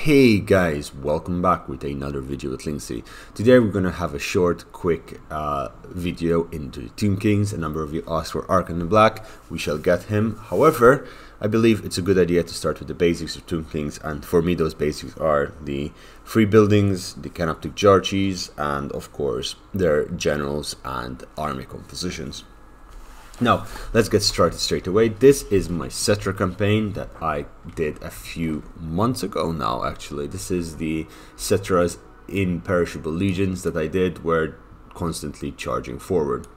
Hey guys, welcome back with another video with Lindsay. Today we're going to have a short, quick video into the Tomb Kings. A number of you asked for Ark in the Black. We shall get him. However, I believe it's a good idea to start with the basics of Tomb Kings, and for me those basics are the free buildings, the Canopic Jarchies, and of course their generals and army compositions. Now, let's get started straight away. This is my Cetra campaign that I did a few months ago now, actually. This is the Cetra's Imperishable Legions that I did, were constantly charging forward.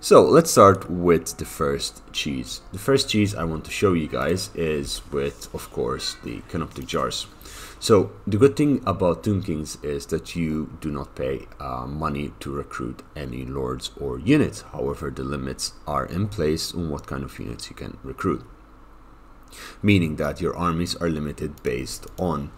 So, let's start with the first cheese. The first cheese I want to show you guys is with, of course, the Canopic Jars. So the good thing about Tomb Kings is that you do not pay money to recruit any lords or units. However, the limits are in place on what kind of units you can recruit. Meaning that your armies are limited based on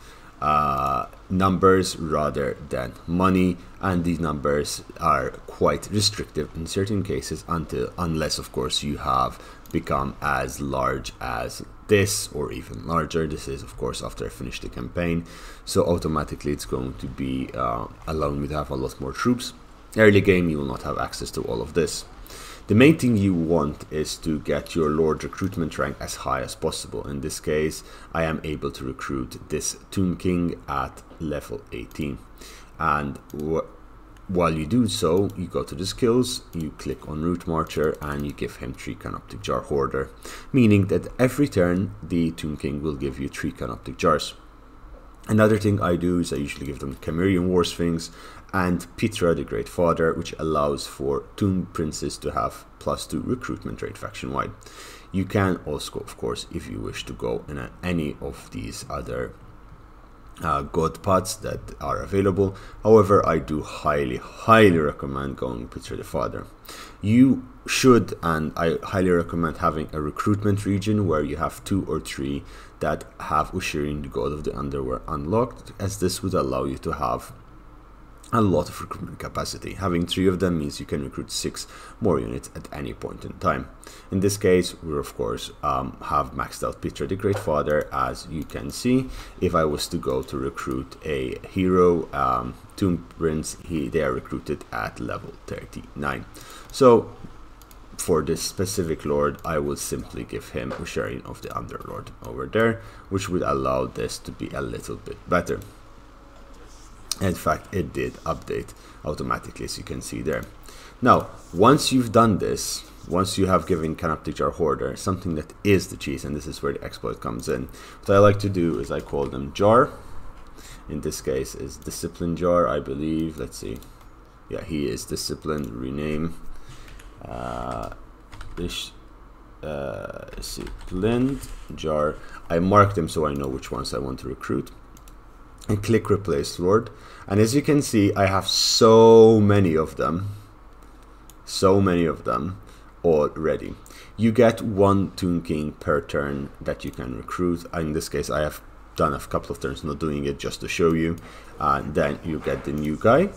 numbers rather than money, and these numbers are quite restrictive in certain cases unless of course you have become as large as this or even larger. This is of course after I finish the campaign, so automatically it's going to be allowing me to have a lot more troops. Early game you will not have access to all of this. The main thing you want is to get your Lord recruitment rank as high as possible. In this case, I am able to recruit this Tomb King at level 18. And while you do so, you go to the skills, you click on Route Marcher, and you give him 3 Canopic Jar Hoarder. Meaning that every turn, the Tomb King will give you 3 Canopic Jars. Another thing I do is I usually give them Cimmerian War Sphinx and Petra the Great Father, which allows for Tomb Princes to have +2 recruitment rate faction-wide. You can also, of course, if you wish to go in any of these other god paths that are available. However, I do highly recommend going Petra the Father. You should, and I highly recommend having a recruitment region where you have 2 or 3 that have Ushirin, the God of the Underworld, unlocked, as this would allow you to have a lot of recruitment capacity. Having 3 of them means you can recruit 6 more units at any point in time. In this case, we of course have maxed out Petra the Great Father. As you can see, if I was to go to recruit a hero, Tomb Prince, they are recruited at level 39. So for this specific lord, I will simply give him Ushirin of the Underlord over there, which would allow this to be a little bit better. In fact, it did update automatically, as you can see there. Now, once you've done this, once you have given Canopic Jar Hoarder something that is the cheese, and this is where the exploit comes in, what I like to do is I call them Jar. In this case is Discipline Jar, I believe. Let's see. Yeah, he is Discipline. Rename. Disciplined Jar. I mark them so I know which ones I want to recruit. And click Replace Lord, and as you can see, I have so many of them already. You get 1 Tomb King per turn that you can recruit. In this case, I have done a couple of turns not doing it just to show you, and then you get the new guy.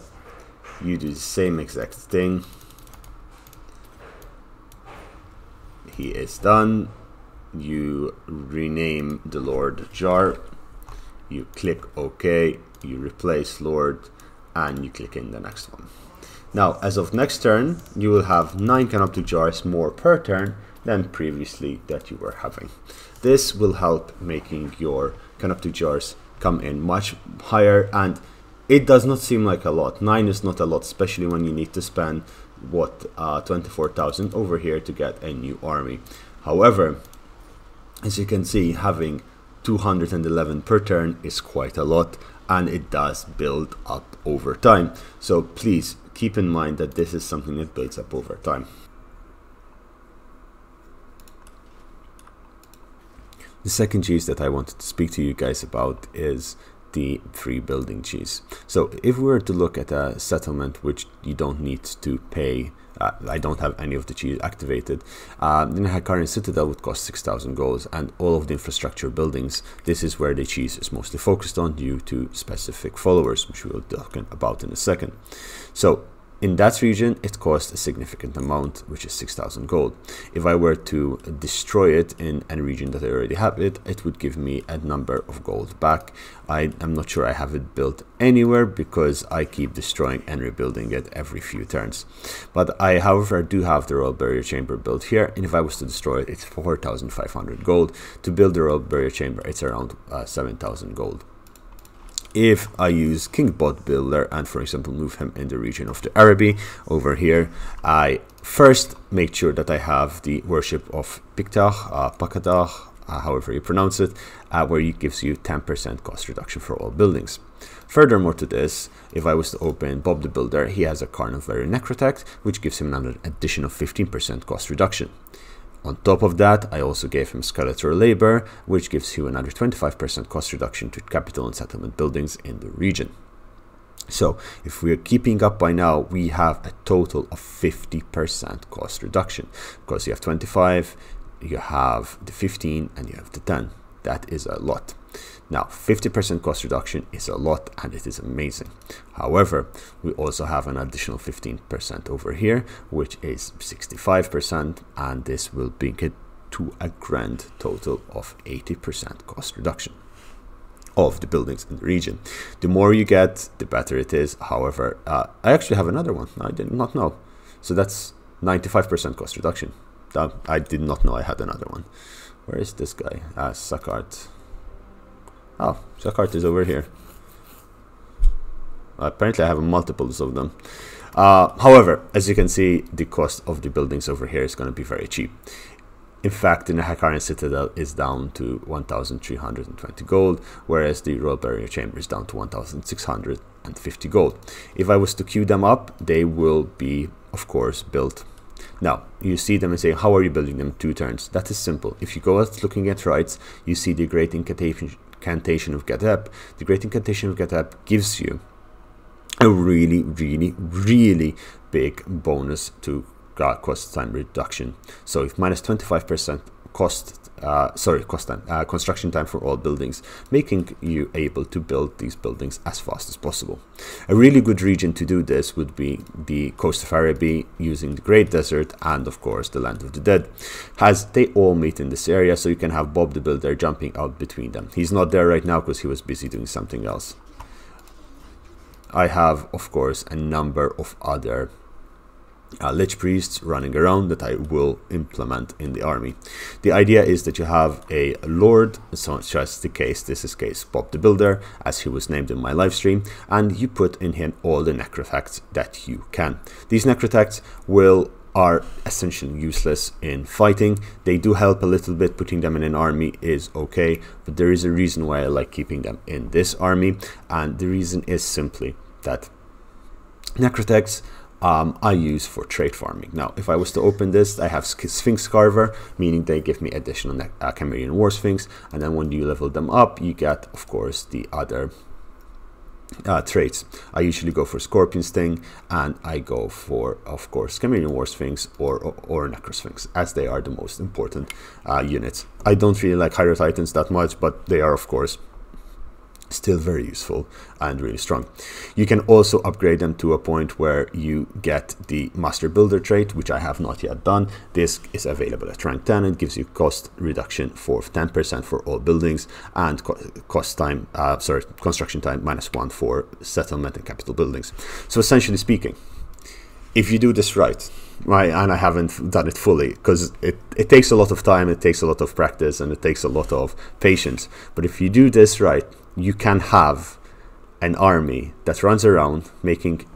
You do the same exact thing. He is done. You rename the Lord Jar. You click OK, you replace Lord, and you click in the next one. Now, as of next turn, you will have 9 Canopic Jars more per turn than previously that you were having. This will help making your Canopic Jars come in much higher, and it does not seem like a lot. 9 is not a lot, especially when you need to spend, what, 24,000 over here to get a new army. However, as you can see, having 211 per turn is quite a lot, and it does build up over time. So please keep in mind that this is something that builds up over time. The second cheese that I wanted to speak to you guys about is the free building cheese. So if we were to look at a settlement which you don't need to pay, I don't have any of the cheese activated, then a Hikarian Citadel would cost 6,000 gold, and all of the infrastructure buildings, this is where the cheese is mostly focused on due to specific followers, which we will talk about in a second. So in that region, it costs a significant amount, which is 6,000 gold. If I were to destroy it in a region that I already have it, it would give me a number of gold back. I'm not sure I have it built anywhere because I keep destroying and rebuilding it every few turns. But I, however, do have the Royal Barrier Chamber built here, and if I was to destroy it, it's 4,500 gold. To build the Royal Barrier Chamber, it's around 7,000 gold. If I use King Bot Builder and, for example, move him in the region of the Araby over here, I first make sure that I have the worship of Pakatah, however you pronounce it, where it gives you 10% cost reduction for all buildings. Furthermore to this, if I was to open Bob the Builder, he has a Carnival Necrotect, which gives him another additional 15% cost reduction. On top of that, I also gave him Skeletal Labor, which gives you another 25% cost reduction to capital and settlement buildings in the region. So if we're keeping up by now, we have a total of 50% cost reduction, because you have 25, you have the 15, and you have the 10. That is a lot. Now, 50% cost reduction is a lot, and it is amazing. However, we also have an additional 15% over here, which is 65%, and this will bring it to a grand total of 80% cost reduction of the buildings in the region. The more you get, the better it is. However, I actually have another one. I did not know. So that's 95% cost reduction. I did not know I had another one. Where is this guy? Sakart. Oh, Sakart is over here. Apparently I have multiples of them. However, as you can see, the cost of the buildings over here is going to be very cheap. In fact, the Nahakarian Citadel is down to 1,320 gold, whereas the Royal Barrier Chamber is down to 1,650 gold. If I was to queue them up, they will be, of course, built. Now, you see them and say, how are you building them? 2 turns. That is simple. If you go out looking at rights, you see the Great Incantation of Gatep. The Great Incantation of Gatep gives you a really, really, really big bonus to cost time reduction. So if minus 25% construction time for all buildings, making you able to build these buildings as fast as possible. A really good region to do this would be the coast of Araby, using the Great Desert, and of course the Land of the Dead, as they all meet in this area, so you can have Bob the Builder jumping out between them. He's not there right now because he was busy doing something else. I have, of course, a number of other Lich Priests running around that I will implement in the army. The idea is that you have a Lord, such as the case, this is case Bob the Builder, as he was named in my live stream, and you put in him all the necrotects that you can. These necrotects are essentially useless in fighting. They do help a little bit. Putting them in an army is okay, but there is a reason why I like keeping them in this army, and the reason is simply that necrotects I use for trade farming. Now, if I was to open this, I have Sphinx Carver, meaning they give me additional Cameroon War Sphinx, and then when you level them up, you get, of course, the other traits. I usually go for Scorpion Sting, and I go for, of course, Cameroon War Sphinx or Necro Sphinx, as they are the most important units. I don't really like Hydro Titans that much, but they are, of course, still very useful and really strong. You can also upgrade them to a point where you get the Master Builder trait, which I have not yet done. This is available at rank 10 and gives you cost reduction for 10% for all buildings, and construction time -1 for settlement and capital buildings. So essentially speaking, if you do this right, and I haven't done it fully because it takes a lot of time, it takes a lot of practice, and it takes a lot of patience, but if you do this right, you can have an army that runs around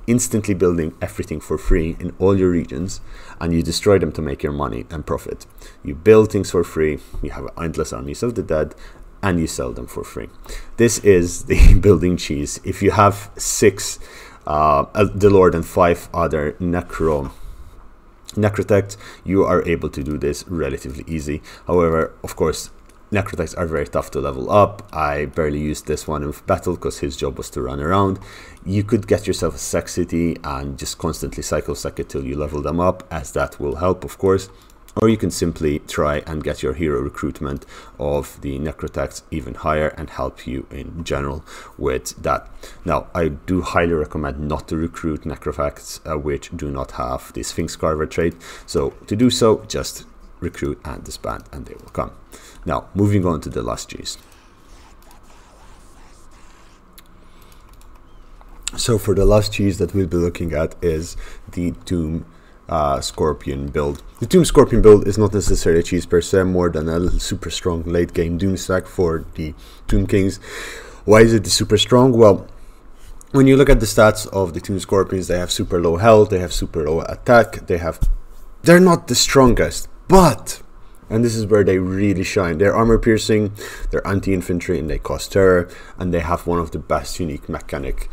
instantly building everything for free in all your regions, and you destroy them to make your money and profit. You build things for free, you have endless armies of the dead, and you sell them for free. This is the building cheese. If you have 6 the Lord and 5 other necrotects, you are able to do this relatively easy. However, of course, necrotects are very tough to level up. I barely used this one in battle because his job was to run around. You could get yourself a Sac City and just constantly cycle sack it till you level them up, as that will help, of course. or you can simply try and get your hero recruitment of the necrotax even higher and help you in general with that. Now, I do highly recommend not to recruit necrotax which do not have the Sphinx Carver trait. So to do so, just recruit and disband and they will come. Now, moving on to the last G's. So for the last cheese that we'll be looking at is the Doom Scorpion build. The Doom Scorpion build is not necessarily a cheese per se, more than a super strong late game Doom stack for the Tomb Kings. Why is it super strong? Well, when you look at the stats of the Doom Scorpions, they have super low health, they have super low attack, they're not the strongest, but, and this is where they really shine, they're armor piercing, they're anti-infantry, and they cost terror, and they have one of the best unique mechanic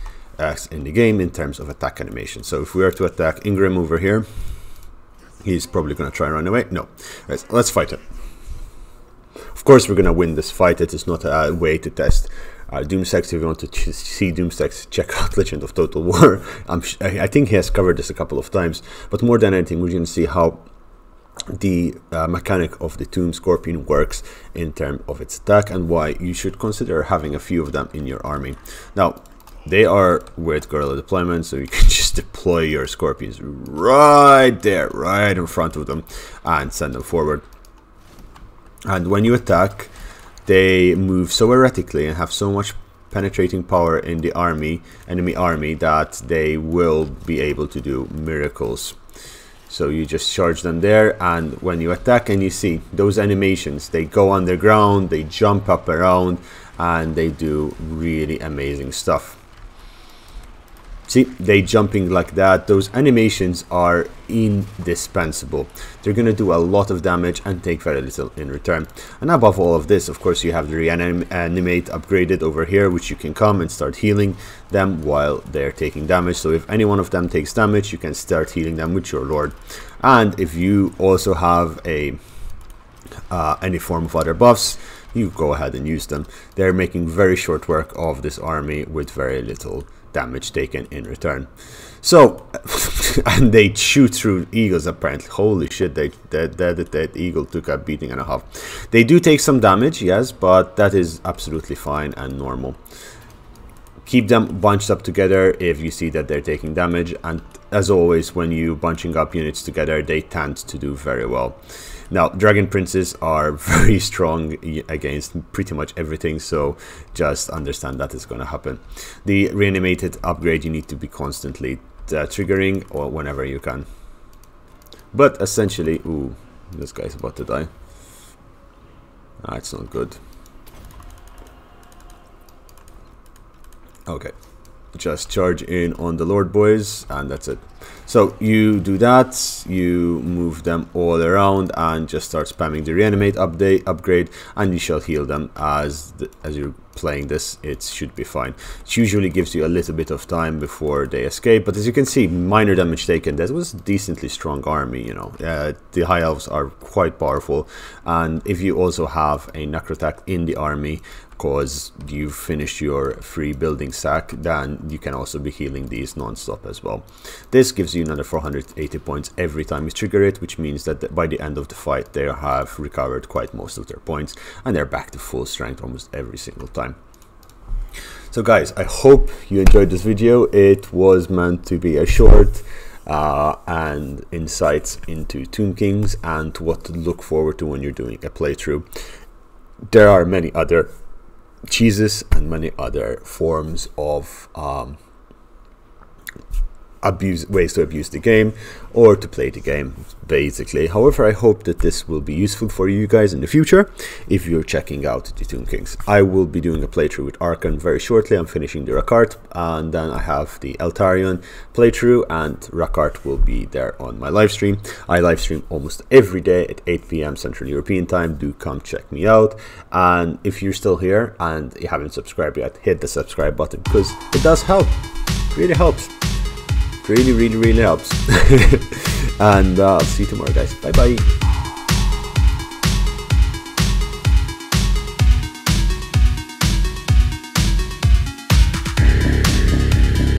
in the game in terms of attack animation. So if we are to attack Ingram over here, he's probably going to try and run away. No, let's fight him. Of course we're going to win this fight. It is not a way to test Doomstacks. If you want to see Doomstacks, check out Legend of Total War. I think he has covered this a couple of times, but more than anything we're going to see how the mechanic of the Doom Scorpion works in terms of its attack and why you should consider having a few of them in your army. Now, they are with guerrilla deployment, so you can just deploy your Scorpions right there, right in front of them, and send them forward. And when you attack, they move so erratically and have so much penetrating power in the enemy army, that they will be able to do miracles. So you just charge them there, and when you attack, and you see those animations, they go underground, they jump up around, and they do really amazing stuff. See, they jumping like that. Those animations are indispensable. They're going to do a lot of damage and take very little in return. And above all of this, of course, you have the reanimate upgraded over here, which you can come and start healing them while they're taking damage. So if any one of them takes damage, you can start healing them with your Lord. And if you also have a any form of other buffs, you go ahead and use them. They're making very short work of this army with very little damage taken in return. So and they shoot through eagles apparently. Holy shit, that eagle took a beating and a half. They do take some damage, yes, but that is absolutely fine and normal. Keep them bunched up together if you see that they're taking damage, and as always, when you bunching up units together, they tend to do very well. Now, Dragon Princes are very strong against pretty much everything, so just understand that is going to happen. The reanimated upgrade you need to be constantly triggering or whenever you can. But essentially, ooh, this guy's about to die. It's not good. Okay, just charge in on the Lord boys, and that's it. So you do that, you move them all around and just start spamming the reanimate upgrade, and you shall heal them as you're playing this. It should be fine. It usually gives you a little bit of time before they escape, but as you can see, minor damage taken. That was a decently strong army, you know. The high elves are quite powerful, and if you also have a necrotax in the army, because you've finished your free building stack, then you can also be healing these non-stop as well. This gives you another 480 points every time you trigger it, which means that by the end of the fight they have recovered quite most of their points and they're back to full strength almost every single time. So guys, I hope you enjoyed this video. It was meant to be a short and insights into Tomb Kings and what to look forward to when you're doing a playthrough. There are many other cheeses and many other forms of ways to abuse the game or to play the game, basically. However, I hope that this will be useful for you guys in the future if you're checking out the Tomb Kings. I will be doing a playthrough with Arkan very shortly. I'm finishing the Rakart, and then I have the Eltarion playthrough, and Rakart will be there on my live stream. I live stream almost every day at 8 PM Central European time. Do come check me out, and if you're still here and you haven't subscribed yet, hit the subscribe button because it does help. It really helps. Really helps. And I'll see you tomorrow, guys. Bye bye.